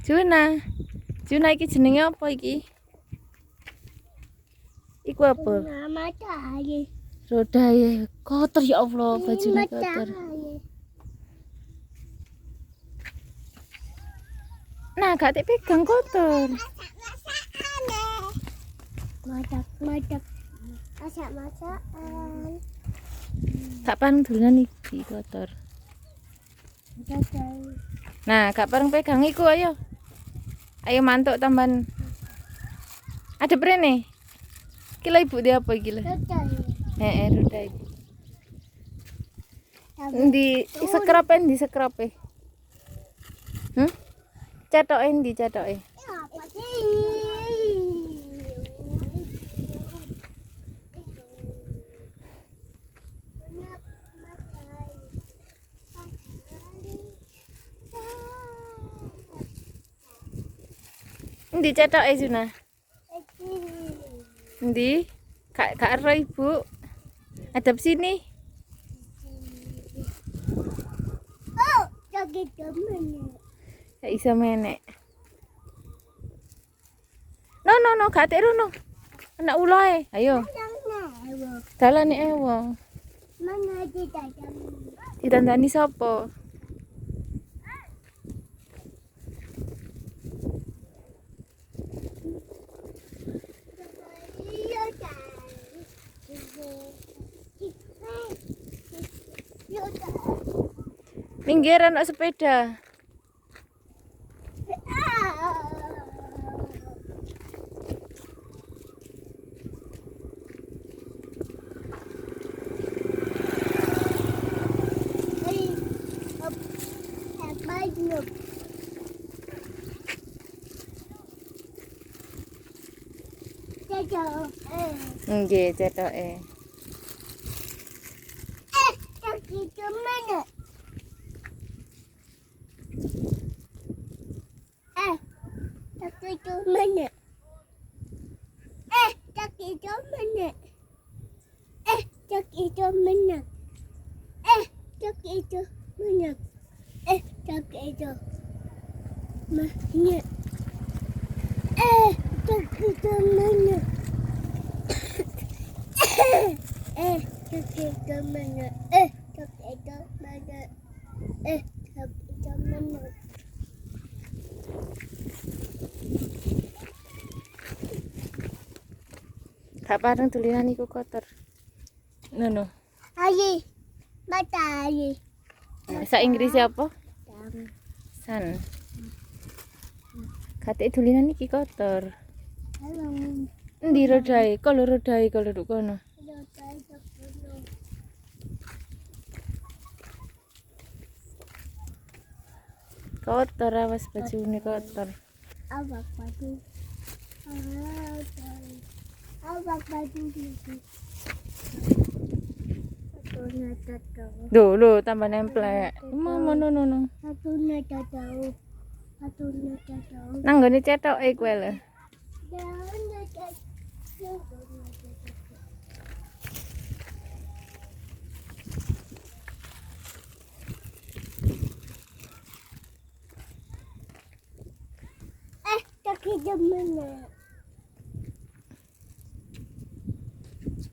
Juna. Juna iki jenenge apa iki? Iku apa? Matahari. Roda ya. Kotor ya Allah, bajunya kotor. Nah, gak pegang kotor. Masak-masak. Masak-masakan. Gak pareng dolanan iki kotor. Nah, gak pareng pegang iku ayo. Ayo mantuk tambahan. Ada prene. Kila ibu dia apa iki lho? Roda iki. Di sekrape. Catoke ndi catoke? Ndi catoke Juna? Ndi? Kak ero ibu. Hadap sini. Oh, joget temen. Gak bisa menek. No, gak tek rono. Anak ulae, ayo. Dalane ewo. Mana ditandani? Ditandani sapa? Minggir anak sepeda. Nggih, cetoke. Kaki kemana? Kaki kemana? Kaki kemana? Kaki kemana? Kaki itu mana? Kaki itu mana? Kaki itu mana? Kaki itu mana? Kaki itu mana? Kaki itu mana? Gak pareng dolanan iku kotor. No. Ayi, matahari. Bahasa Inggris apa? Sun. Kate dolanan iki kotor. Endi rodae? Kalau rodae kalau nduk kono. Kotor awas bajune kotor. Awak baju. Awak baju gitu. Loh, tambah nemplek. Mama no. Satunya tahu. Nang nggone cetoke kowe lho. Kaki kemana?